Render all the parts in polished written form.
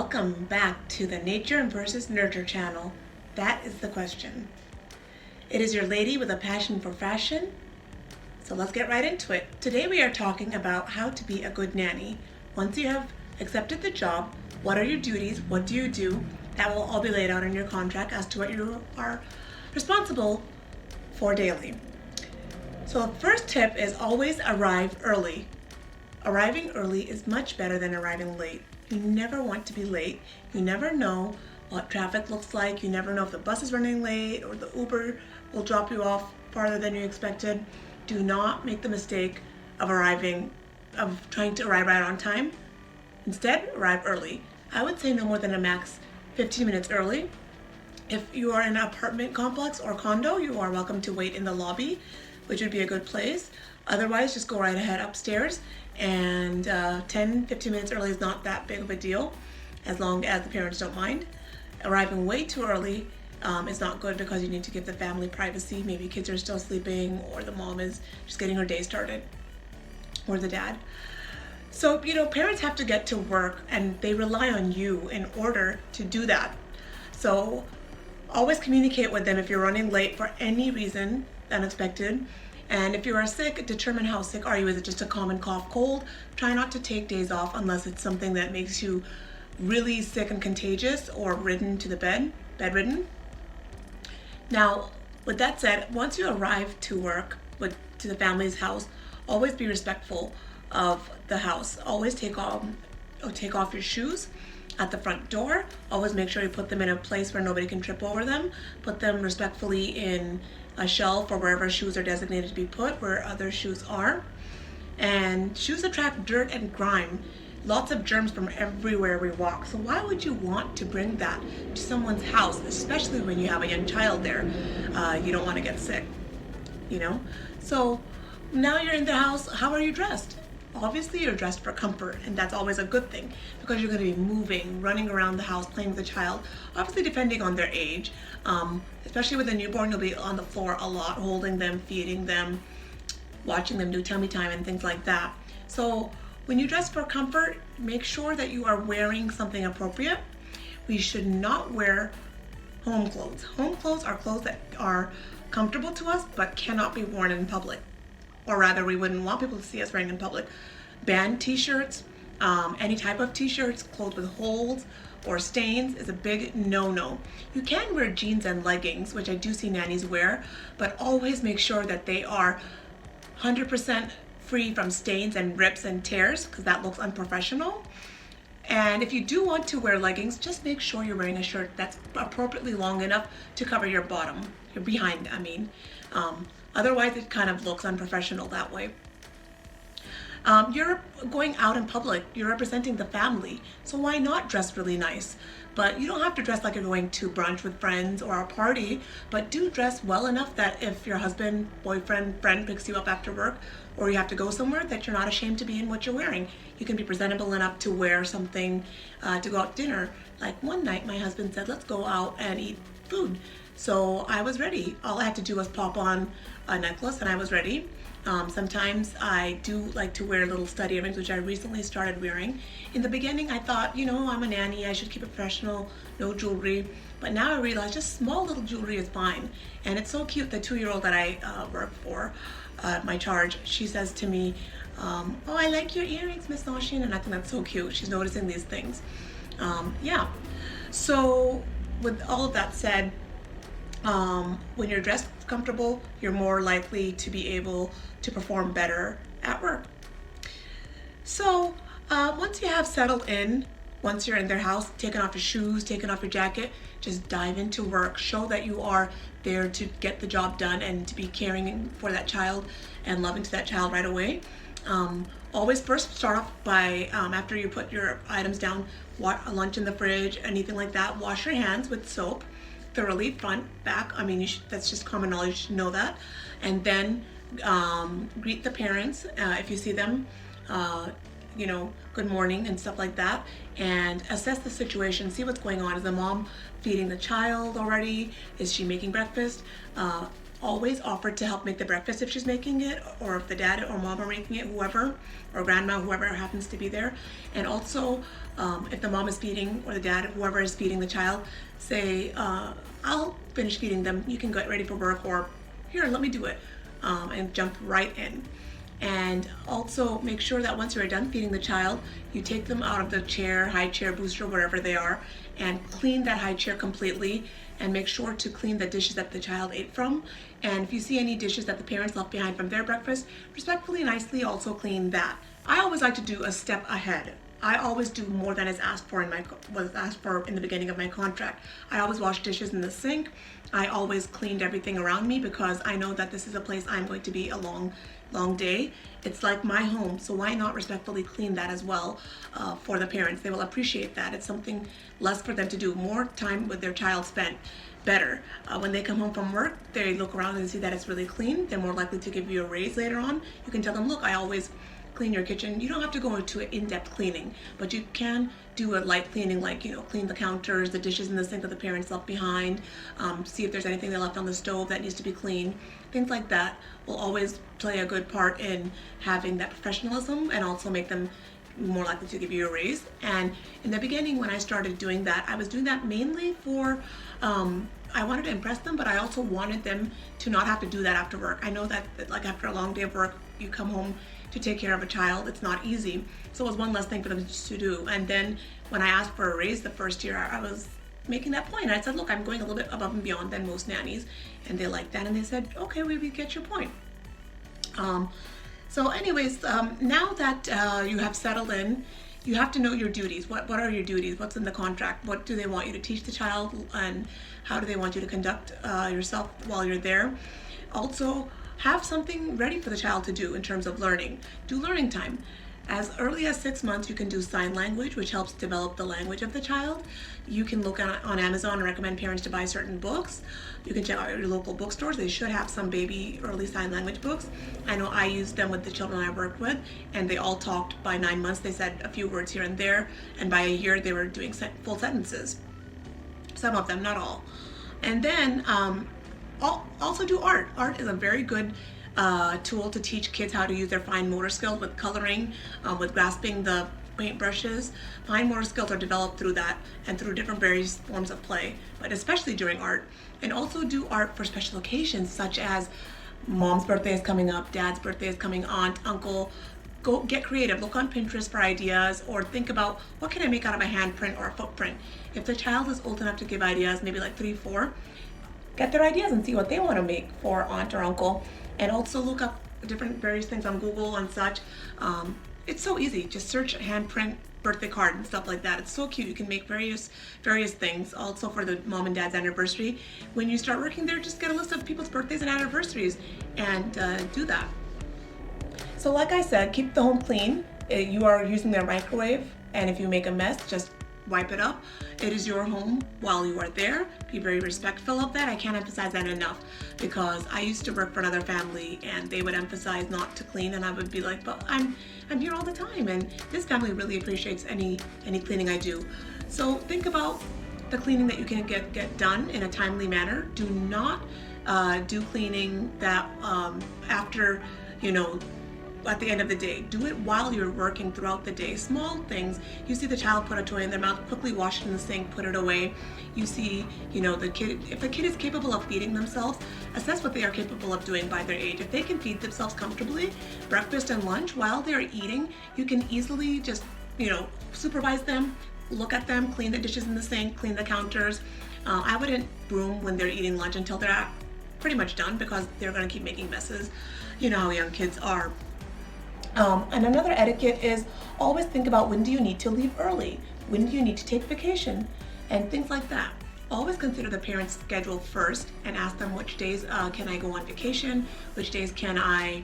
Welcome back to the Nature versus Nurture channel. That is the question. It is your lady with a passion for fashion. So let's get right into it. Today we are talking about how to be a good nanny. Once you have accepted the job, what are your duties? What do you do? That will all be laid out in your contract as to what you are responsible for daily. So the first tip is always arrive early. Arriving early is much better than arriving late. You never want to be late. You never know what traffic looks like. You never know if the bus is running late or the Uber will drop you off farther than you expected. Do not make the mistake of trying to arrive right on time. Instead, arrive early. I would say no more than a max 15 minutes early. If you are in an apartment complex or condo, you are welcome to wait in the lobby, which would be a good place. Otherwise, just go right ahead upstairs, and 10-15 minutes early is not that big of a deal as long as the parents don't mind. Arriving way too early is not good because you need to give the family privacy. Maybe kids are still sleeping or the mom is just getting her day started, or the dad. So, parents have to get to work and they rely on you in order to do that. So always communicate with them if you're running late for any reason unexpected. And if you are sick, determine how sick are you. Is it just a common cough, cold? Try not to take days off unless it's something that makes you really sick and contagious or bedridden. Now, with that said, once you arrive to work, to the family's house, always be respectful of the house. Always take off your shoes at the front door. Always make sure you put them in a place where nobody can trip over them. Put them respectfully in a shelf or wherever shoes are designated to be put, where other shoes are. And shoes attract dirt and grime. Lots of germs from everywhere we walk. So why would you want to bring that to someone's house, especially when you have a young child there? You don't want to get sick, So now you're in the house, how are you dressed? Obviously you're dressed for comfort, and that's always a good thing because you're going to be moving, running around the house, playing with the child, obviously depending on their age. Especially with a newborn, you'll be on the floor a lot, holding them, feeding them, watching them do tummy time and things like that. So when you dress for comfort, make sure that you are wearing something appropriate. We should not wear home clothes. Home clothes are clothes that are comfortable to us but cannot be worn in public. Or rather, we wouldn't want people to see us wearing in public. Band t-shirts, any type of t-shirts, clothes with holes or stains is a big no-no. You can wear jeans and leggings, which I do see nannies wear, but always make sure that they are 100% free from stains and rips and tears, because that looks unprofessional. And if you do want to wear leggings, just make sure you're wearing a shirt that's appropriately long enough to cover your bottom, your behind, Otherwise, it kind of looks unprofessional that way. You're going out in public, you're representing the family, so why not dress really nice? But you don't have to dress like you're going to brunch with friends or a party, but do dress well enough that if your husband, boyfriend, friend picks you up after work, or you have to go somewhere, that you're not ashamed to be in what you're wearing. You can be presentable enough to wear something to go out to dinner. Like one night, my husband said, let's go out and eat food. So I was ready. All I had to do was pop on a necklace and I was ready. Sometimes I do like to wear little stud earrings, which I recently started wearing. In the beginning, I thought, I'm a nanny, I should keep it professional, no jewelry. But now I realize just small little jewelry is fine. And it's so cute. The 2-year-old that I work for, my charge, she says to me, oh, I like your earrings, Miss Noshin, and I think that's so cute. She's noticing these things. So with all of that said, when you're dressed comfortable, you're more likely to be able to perform better at work. So once you have settled in, once you're in their house, taking off your shoes, taking off your jacket, just dive into work. Show that you are there to get the job done and to be caring for that child and loving to that child right away. Always first start off by, after you put your items down, lunch in the fridge, anything like that, wash your hands with soap thoroughly, front, back. That's just common knowledge, you should know that. And then greet the parents if you see them. good morning and stuff like that, and assess the situation, see what's going on. Is the mom feeding the child already? Is she making breakfast? Always offer to help make the breakfast if she's making it, or if the dad or mom are making it, whoever, or grandma, whoever happens to be there. And also, if the mom is feeding, or the dad, whoever is feeding the child, say, I'll finish feeding them, you can get ready for work, or here, let me do it, and jump right in. And also make sure that once you're done feeding the child, you take them out of the chair, high chair, booster, wherever they are, and clean that high chair completely, and make sure to clean the dishes that the child ate from. And if you see any dishes that the parents left behind from their breakfast, respectfully, nicely also clean that. I always like to do a step ahead. I always do more than is asked for was asked for in the beginning of my contract. I always wash dishes in the sink. I always cleaned everything around me, because I know that this is a place I'm going to be a long day. It's like my home, so why not respectfully clean that as well for the parents? They will appreciate that. It's something less for them to do. More time with their child spent, better. When they come home from work, they look around and see that it's really clean. They're more likely to give you a raise later on. You can tell them, look, I always clean your kitchen. You don't have to go into an in-depth cleaning, but you can do a light cleaning, like, clean the counters, the dishes in the sink that the parents left behind, see if there's anything they left on the stove that needs to be cleaned. Things like that will always play a good part in having that professionalism, and also make them more likely to give you a raise. And in the beginning, when I started doing that, I was doing that mainly for I wanted to impress them, but I also wanted them to not have to do that after work. I know that like after a long day of work, you come home to take care of a child. It's not easy. So it was one less thing for them to do. And then when I asked for a raise the first year, I was making that point. I said, look, I'm going a little bit above and beyond than most nannies. And they liked that, and they said, okay, we get your point. So anyways, now that you have settled in, you have to know your duties. What are your duties? What's in the contract? What do they want you to teach the child, and how do they want you to conduct yourself while you're there? Also, have something ready for the child to do in terms of learning. Do learning time. As early as 6 months, you can do sign language, which helps develop the language of the child. You can look on Amazon and recommend parents to buy certain books. You can check out your local bookstores. They should have some baby early sign language books. I know I used them with the children I worked with, and they all talked by 9 months. They said a few words here and there, and by a year they were doing full sentences. Some of them, not all. And then also do art. Art is a very good tool to teach kids how to use their fine motor skills with coloring, with grasping the paint brushes. Fine motor skills are developed through that and through different various forms of play, but especially during art. And also do art for special occasions, such as mom's birthday is coming up, dad's birthday is coming, aunt, uncle. Go get creative. Look on Pinterest for ideas, or think about what can I make out of a handprint or a footprint. If the child is old enough to give ideas, maybe like 3, 4, get their ideas and see what they want to make for aunt or uncle. And also look up different various things on Google and such. It's so easy. Just search handprint birthday card and stuff like that. It's so cute. You can make various things. Also for the mom and dad's anniversary. When you start working there, just get a list of people's birthdays and anniversaries and do that. So like I said, keep the home clean. You are using their microwave, and if you make a mess, just wipe it up. It is your home while you are there. Be very respectful of that. I can't emphasize that enough, because I used to work for another family and they would emphasize not to clean, and I would be like, but I'm here all the time, and this family really appreciates any cleaning I do. So think about the cleaning that you can get done in a timely manner. Do not do cleaning that after, at the end of the day. Do it while you're working throughout the day. Small things. You see the child put a toy in their mouth, quickly wash it in the sink, put it away. You see, the kid, if the kid is capable of feeding themselves, assess what they are capable of doing by their age. If they can feed themselves comfortably, breakfast and lunch, while they're eating, you can easily just, supervise them, look at them, clean the dishes in the sink, clean the counters. I wouldn't broom when they're eating lunch until they're pretty much done, because they're gonna keep making messes. You know how young kids are. And another etiquette is always think about, when do you need to leave early? When do you need to take vacation? And things like that. Always consider the parent's schedule first and ask them which days can I go on vacation? Which days can I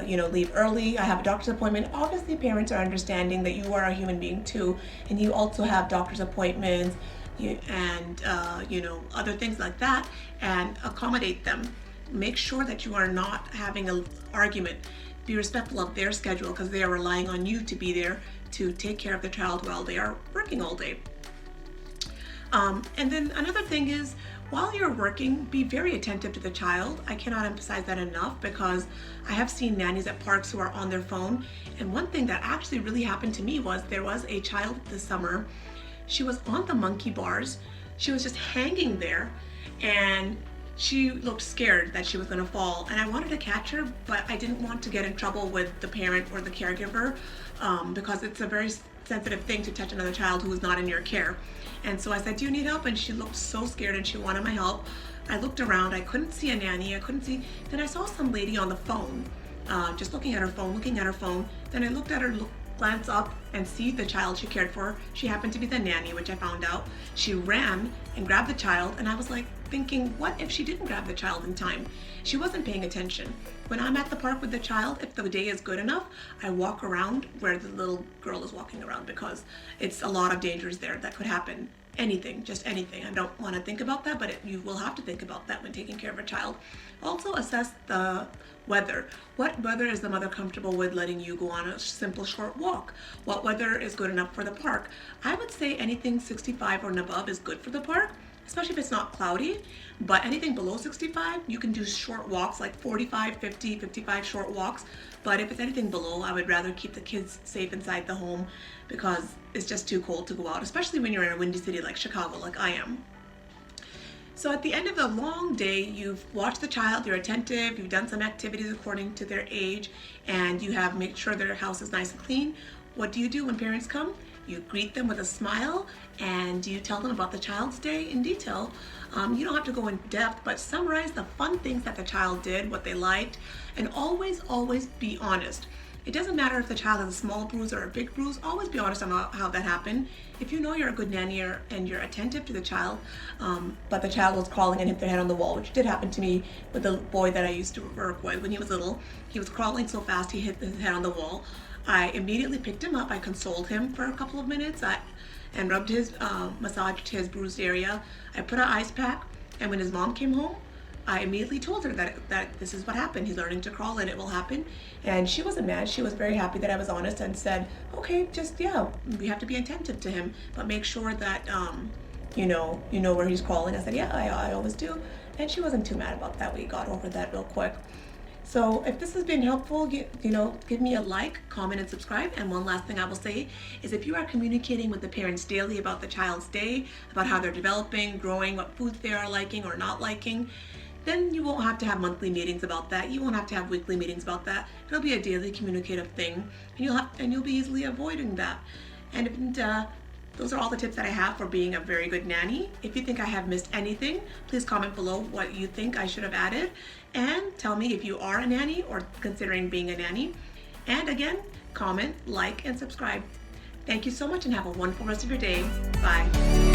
leave early? I have a doctor's appointment. Obviously parents are understanding that you are a human being too, and you also have doctor's appointments and other things like that, and accommodate them. Make sure that you are not having an argument. be respectful of their schedule because they are relying on you to be there to take care of the child while they are working all day. And then another thing is, while you're working, be very attentive to the child. I cannot emphasize that enough because I have seen nannies at parks who are on their phone. And one thing that actually really happened to me was there was a child this summer. She was on the monkey bars. She was just hanging there and she looked scared that she was going to fall. And I wanted to catch her, but I didn't want to get in trouble with the parent or the caregiver because it's a very sensitive thing to touch another child who is not in your care. And so I said, do you need help? And she looked so scared and she wanted my help. I looked around, I couldn't see a nanny, I couldn't see, then I saw some lady on the phone, just looking at her phone. Then I looked at her, glance up and see the child she cared for. She happened to be the nanny, which I found out. She ran and grabbed the child, and I was like thinking, what if she didn't grab the child in time? She wasn't paying attention. When I'm at the park with the child, if the day is good enough, I walk around where the little girl is walking around because it's a lot of dangers there that could happen. Anything, just anything. I don't want to think about that, but you will have to think about that when taking care of a child. Also assess the weather. What weather is the mother comfortable with letting you go on a simple short walk? What weather is good enough for the park? I would say anything 65 or above is good for the park, especially if it's not cloudy, but anything below 65, you can do short walks like 45, 50, 55 short walks. But if it's anything below, I would rather keep the kids safe inside the home because it's just too cold to go out, especially when you're in a windy city like Chicago, like I am. So at the end of the long day, you've watched the child, you're attentive, you've done some activities according to their age, and you have made sure their house is nice and clean. What do you do when parents come? You greet them with a smile and you tell them about the child's day in detail. You don't have to go in depth, but summarize the fun things that the child did, what they liked, and always be honest. It doesn't matter if the child has a small bruise or a big bruise, always be honest about how that happened. If you know you're a good nanny and you're attentive to the child, but the child was crawling and hit their head on the wall, which did happen to me with the boy that I used to work with when he was little. He was crawling so fast he hit his head on the wall. I immediately picked him up. I consoled him for a couple of minutes and rubbed massaged his bruised area. I put an ice pack, and when his mom came home, I immediately told her that this is what happened. He's learning to crawl and it will happen. And she wasn't mad. She was very happy that I was honest and said, okay, we have to be attentive to him, but make sure that you know where he's crawling. I said, yeah, I always do. And she wasn't too mad about that. We got over that real quick. So if this has been helpful, give me a like, comment, and subscribe. And one last thing I will say is if you are communicating with the parents daily about the child's day, about how they're developing, growing, what foods they are liking or not liking, then you won't have to have monthly meetings about that. You won't have to have weekly meetings about that. It'll be a daily communicative thing, and you'll be easily avoiding that. And those are all the tips that I have for being a very good nanny. If you think I have missed anything, please comment below what you think I should have added, and tell me if you are a nanny or considering being a nanny. And again, comment, like, and subscribe. Thank you so much and have a wonderful rest of your day. Bye.